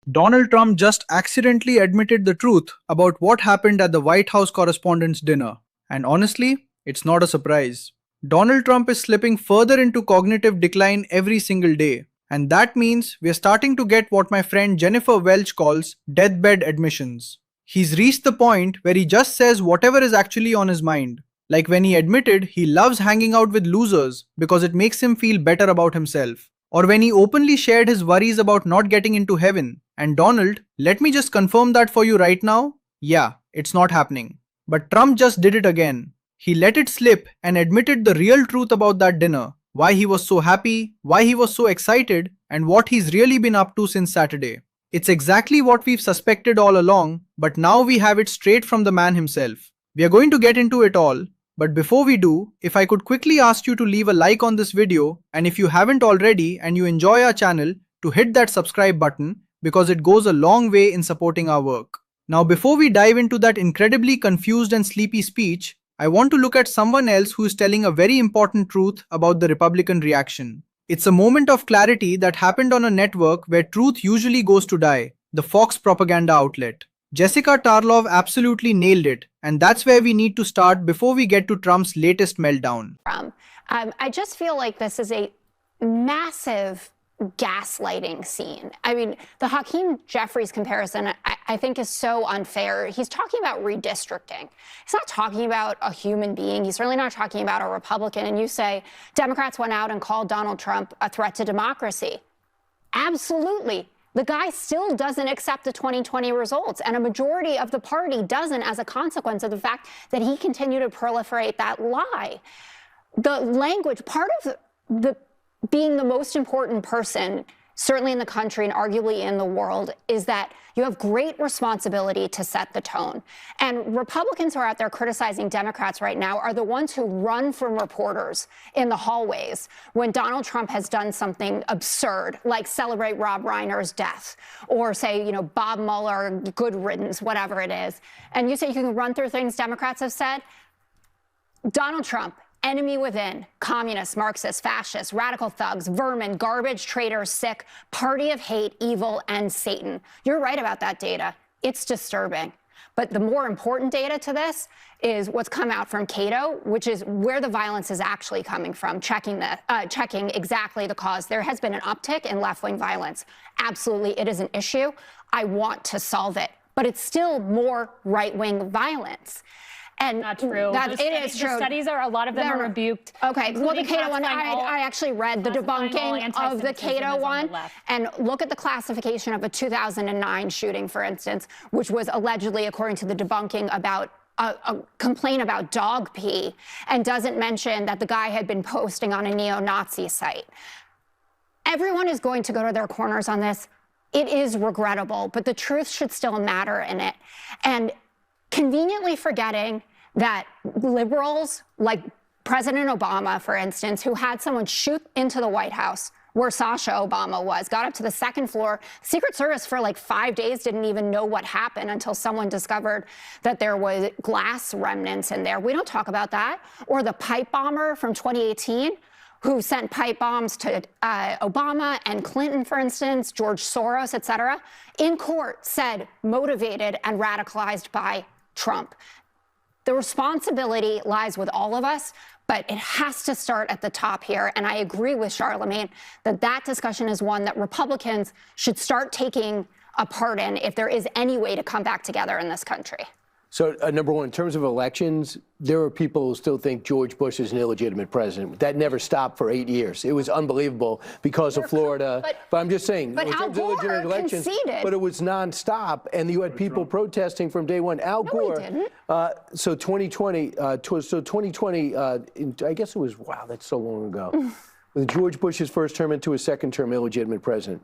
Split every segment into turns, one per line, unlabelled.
Donald Trump just accidentally admitted the truth about what happened at the White House Correspondents Dinner. And honestly, it's not a surprise. Donald Trump is slipping further into cognitive decline every single day. And that means we're starting to get what my friend Jennifer Welch calls deathbed admissions. He's reached the point where he just says whatever is actually on his mind. Like when he admitted he loves hanging out with losers because it makes him feel better about himself. Or when he openly shared his worries about not getting into heaven. And Donald, let me just confirm that for you right now. Yeah, it's not happening. But Trump just did it again. He let it slip and admitted the real truth about that dinner. Why he was so happy, why he was so excited, and what he's really been up to since Saturday. It's exactly what we've suspected all along, but now we have it straight from the man himself. We are going to get into it all. But before we do, if I could quickly ask you to leave a like on this video, and if you haven't already and you enjoy our channel, to hit that subscribe button because it goes a long way in supporting our work. Now before we dive into that incredibly confused and sleepy speech, I want to look at someone else who is telling a very important truth about the Republican reaction. It's a moment of clarity that happened on a network where truth usually goes to die, the Fox propaganda outlet. Jessica Tarlov absolutely nailed it, and that's where we need to start before we get to Trump's latest meltdown.
I just feel like this is a massive gaslighting scene. I mean, the Hakeem Jeffries comparison, I think, is so unfair. He's talking about redistricting. He's not talking about a human being. He's certainly not talking about a Republican. And you say Democrats went out and called Donald Trump a threat to democracy. Absolutely. The guy still doesn't accept the 2020 results, and a majority of the party doesn't as a consequence of the fact that he continued to proliferate that lie. The language, part of the being the most important person, certainly in the country and arguably in the world, is that you have great responsibility to set the tone. And Republicans who are out there criticizing Democrats right now are the ones who run from reporters in the hallways when Donald Trump has done something absurd, like celebrate Rob Reiner's death, or say, Bob Mueller, good riddance, whatever it is. And you say you can run through things Democrats have said. Donald Trump, enemy within, communists, Marxists, fascists, radical thugs, vermin, garbage, traitors, sick, party of hate, evil, and Satan. You're right about that data. It's disturbing. But the more important data to this is what's come out from Cato, which is where the violence is actually coming from, checking exactly the cause. There has been an uptick in left-wing violence. Absolutely, it is an issue. I want to solve it. But it's still more right-wing violence. And
not true.
It is true.
The studies are, a lot of them are rebuked.
Okay, well, the Cato one, I actually read the debunking of the Cato one. And look at the classification of a 2009 shooting, for instance, which was allegedly, according to the debunking, about a complaint about dog pee, and doesn't mention that the guy had been posting on a neo-Nazi site. Everyone is going to go to their corners on this. It is regrettable, but the truth should still matter in it. And conveniently forgetting that liberals like President Obama, for instance, who had someone shoot into the White House where Sasha Obama was, got up to the second floor. Secret Service for like 5 days didn't even know what happened until someone discovered that there was glass remnants in there. We don't talk about that. Or the pipe bomber from 2018 who sent pipe bombs to Obama and Clinton, for instance, George Soros, et cetera, in court said motivated and radicalized by Trump. The responsibility lies with all of us, but it has to start at the top here. And I agree with Charlemagne that that discussion is one that Republicans should start taking a part in if there is any way to come back together in this country.
So, number one, in terms of elections, there are people who still think George Bush is an illegitimate president. That never stopped for 8 years. It was unbelievable because of Florida. But I'm just saying,
but
in
Al
terms of
Gore
illegitimate elections,
conceded.
but it was nonstop, and you had people protesting from day one. Al Gore.
No, he didn't.
So 2020, I guess it was, wow, that's so long ago. With George Bush's first term into his second term, illegitimate president.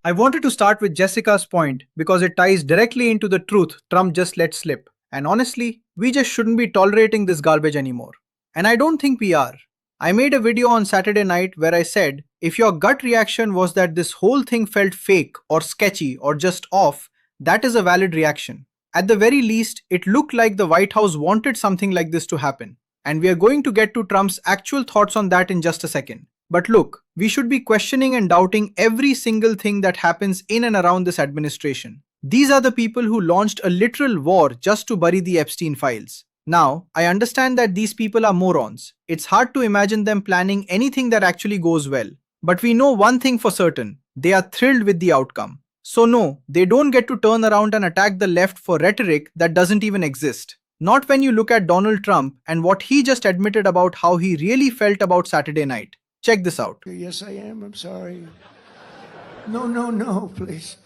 I wanted to start with Jessica's point because it ties directly into the truth Trump just let slip. And honestly, we just shouldn't be tolerating this garbage anymore. And I don't think we are. I made a video on Saturday night where I said, if your gut reaction was that this whole thing felt fake or sketchy or just off, that is a valid reaction. At the very least, it looked like the White House wanted something like this to happen. And we are going to get to Trump's actual thoughts on that in just a second. But look, we should be questioning and doubting every single thing that happens in and around this administration. These are the people who launched a literal war just to bury the Epstein files. Now, I understand that these people are morons. It's hard to imagine them planning anything that actually goes well. But we know one thing for certain, they are thrilled with the outcome. So no, they don't get to turn around and attack the left for rhetoric that doesn't even exist. Not when you look at Donald Trump and what he just admitted about how he really felt about Saturday night. Check this out.
Yes, I am. I'm sorry. No, please.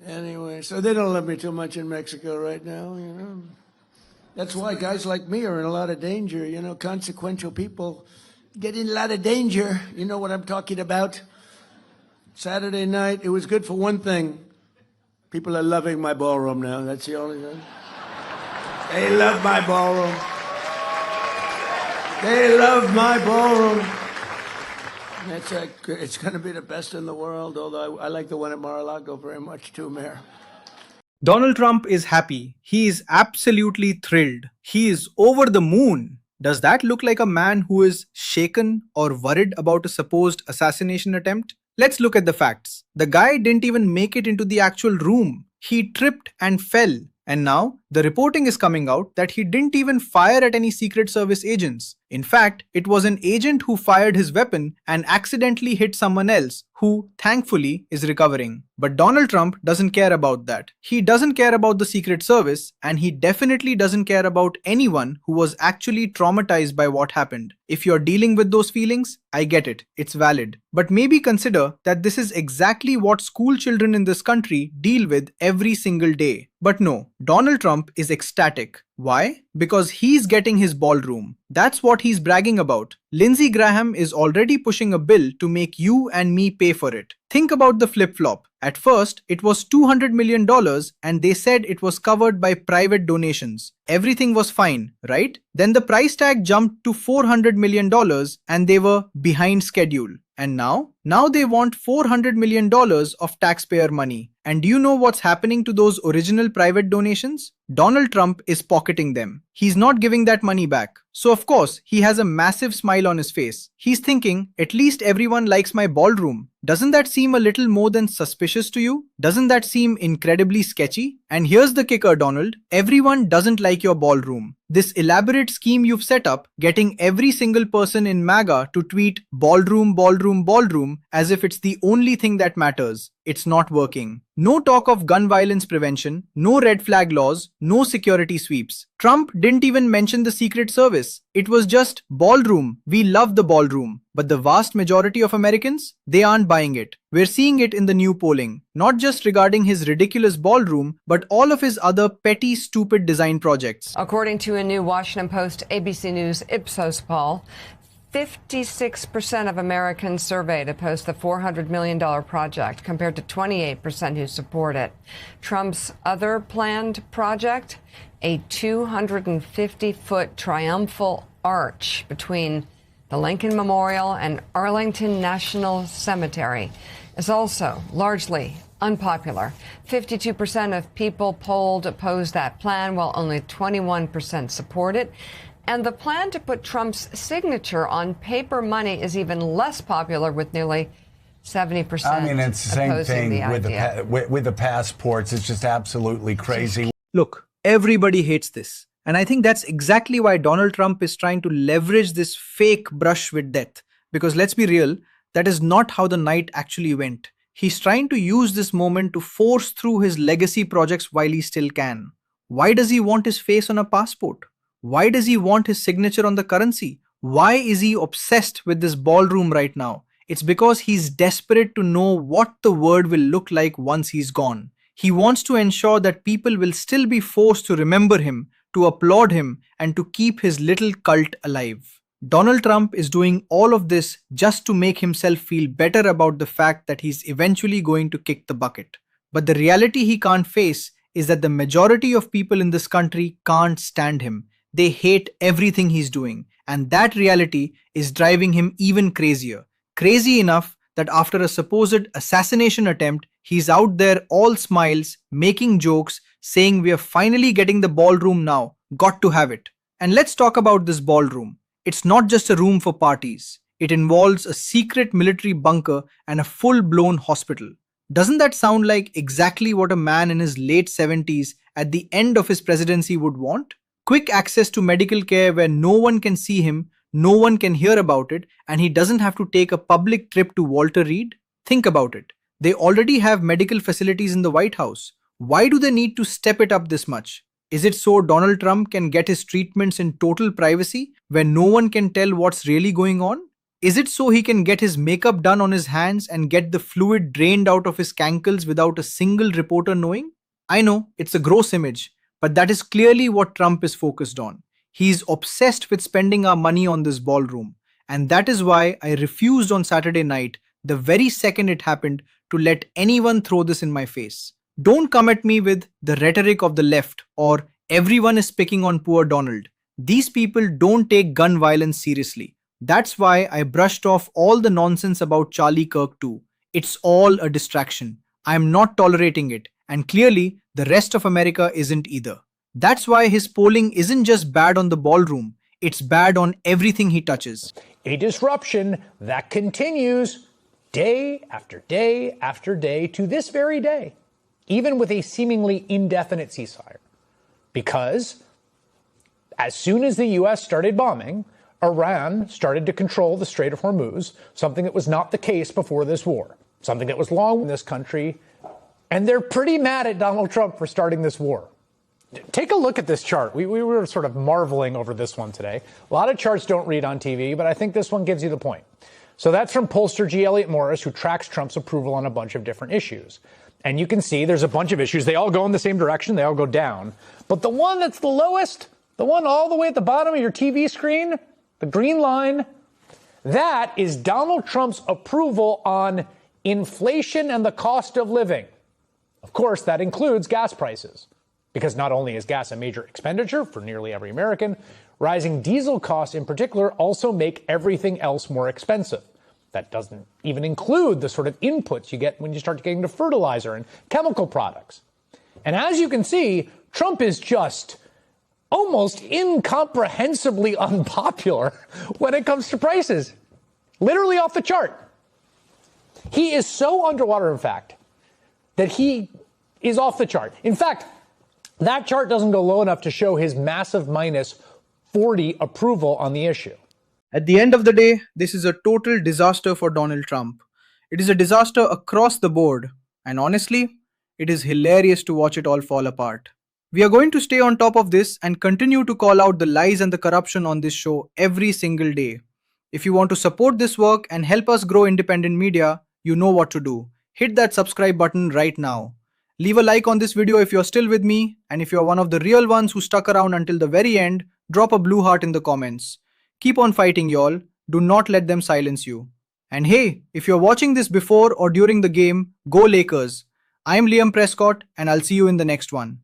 Anyway, so they don't love me too much in Mexico right now, you know. That's why guys like me are in a lot of danger, you know, consequential people get in a lot of danger. You know what I'm talking about? Saturday night, it was good for one thing. People are loving my ballroom now. That's the only thing. They love my ballroom. They love my ballroom. It's going to be the best in the world, although I like the one at Mar-a-Lago very much too, Mayor.
Donald Trump is happy. He is absolutely thrilled. He is over the moon. Does that look like a man who is shaken or worried about a supposed assassination attempt? Let's look at the facts. The guy didn't even make it into the actual room. He tripped and fell. And now, the reporting is coming out that he didn't even fire at any Secret Service agents. In fact, it was an agent who fired his weapon and accidentally hit someone else who, thankfully, is recovering. But Donald Trump doesn't care about that. He doesn't care about the Secret Service, and he definitely doesn't care about anyone who was actually traumatized by what happened. If you're dealing with those feelings, I get it. It's valid. But maybe consider that this is exactly what school children in this country deal with every single day. But no, Donald Trump is ecstatic. Why? Because he's getting his ballroom. That's what he's bragging about. Lindsey Graham is already pushing a bill to make you and me pay for it. Think about the flip-flop. At first, it was $200 million and they said it was covered by private donations. Everything was fine, right? Then the price tag jumped to $400 million and they were behind schedule. And now they want $400 million of taxpayer money. And do you know what's happening to those original private donations? Donald Trump is pocketing them. He's not giving that money back. So of course, he has a massive smile on his face. He's thinking, at least everyone likes my ballroom. Doesn't that seem a little more than suspicious to you? Doesn't that seem incredibly sketchy? And here's the kicker, Donald. Everyone doesn't like your ballroom. This elaborate scheme you've set up, getting every single person in MAGA to tweet ballroom, ballroom, ballroom as if it's the only thing that matters. It's not working. No talk of gun violence prevention, no red flag laws, no security sweeps. Trump didn't even mention the Secret Service. It was just ballroom. We love the ballroom. But the vast majority of Americans, they aren't buying it. We're seeing it in the new polling, not just regarding his ridiculous ballroom, but all of his other petty, stupid design projects.
According to a new Washington Post ABC News Ipsos poll, 56% of Americans surveyed oppose the $400 million project, compared to 28% who support it. Trump's other planned project, a 250-foot triumphal arch between the Lincoln Memorial and Arlington National Cemetery, is also largely unpopular. 52% of people polled oppose that plan, while only 21% support it. And the plan to put Trump's signature on paper money is even less popular, with nearly 70%
I mean, it's the same
opposing
thing
the
with the passports. It's just absolutely crazy.
Look, everybody hates this. And I think that's exactly why Donald Trump is trying to leverage this fake brush with death. Because let's be real, that is not how the night actually went. He's trying to use this moment to force through his legacy projects while he still can. Why does he want his face on a passport? Why does he want his signature on the currency? Why is he obsessed with this ballroom right now? It's because he's desperate to know what the world will look like once he's gone. He wants to ensure that people will still be forced to remember him, to applaud him, and to keep his little cult alive. Donald Trump is doing all of this just to make himself feel better about the fact that he's eventually going to kick the bucket. But the reality he can't face is that the majority of people in this country can't stand him. They hate everything he's doing, and that reality is driving him even crazier. Crazy enough that after a supposed assassination attempt, he's out there all smiles, making jokes, saying we are finally getting the ballroom now, got to have it. And let's talk about this ballroom. It's not just a room for parties. It involves a secret military bunker and a full-blown hospital. Doesn't that sound like exactly what a man in his late 70s at the end of his presidency would want? Quick access to medical care where no one can see him, no one can hear about it, and he doesn't have to take a public trip to Walter Reed? Think about it. They already have medical facilities in the White House. Why do they need to step it up this much? Is it so Donald Trump can get his treatments in total privacy where no one can tell what's really going on? Is it so he can get his makeup done on his hands and get the fluid drained out of his cankles without a single reporter knowing? I know, it's a gross image, but that is clearly what Trump is focused on. He's obsessed with spending our money on this ballroom, and that is why I refused on Saturday night, the very second it happened, to let anyone throw this in my face. Don't come at me with the rhetoric of the left or everyone is picking on poor Donald. These people don't take gun violence seriously. That's why I brushed off all the nonsense about Charlie Kirk too. It's all a distraction. I'm not tolerating it, and clearly the rest of America isn't either. That's why his polling isn't just bad on the ballroom, it's bad on everything he touches.
A disruption that continues day after day after day to this very day, even with a seemingly indefinite ceasefire. Because as soon as the U.S. started bombing, Iran started to control the Strait of Hormuz, something that was not the case before this war, something that was long in this country, and they're pretty mad at Donald Trump for starting this war. Take a look at this chart. We were sort of marveling over this one today. A lot of charts don't read on TV, but I think this one gives you the point. So that's from pollster G. Elliott Morris, who tracks Trump's approval on a bunch of different issues. And you can see there's a bunch of issues. They all go in the same direction. They all go down. But the one that's the lowest, the one all the way at the bottom of your TV screen, the green line, that is Donald Trump's approval on inflation and the cost of living. Of course, that includes gas prices, because not only is gas a major expenditure for nearly every American, rising diesel costs in particular also make everything else more expensive. That doesn't even include the sort of inputs you get when you start getting to fertilizer and chemical products. And as you can see, Trump is just almost incomprehensibly unpopular when it comes to prices. Literally off the chart. He is so underwater, in fact, that he is off the chart. In fact, that chart doesn't go low enough to show his massive minus 40 approval on the issue.
At the end of the day, this is a total disaster for Donald Trump. It is a disaster across the board, and honestly, it is hilarious to watch it all fall apart. We are going to stay on top of this and continue to call out the lies and the corruption on this show every single day. If you want to support this work and help us grow independent media, you know what to do. Hit that subscribe button right now. Leave a like on this video if you're still with me, and if you're one of the real ones who stuck around until the very end, drop a blue heart in the comments. Keep on fighting, y'all. Do not let them silence you. And hey, if you're watching this before or during the game, go Lakers. I'm Liam Prescott, and I'll see you in the next one.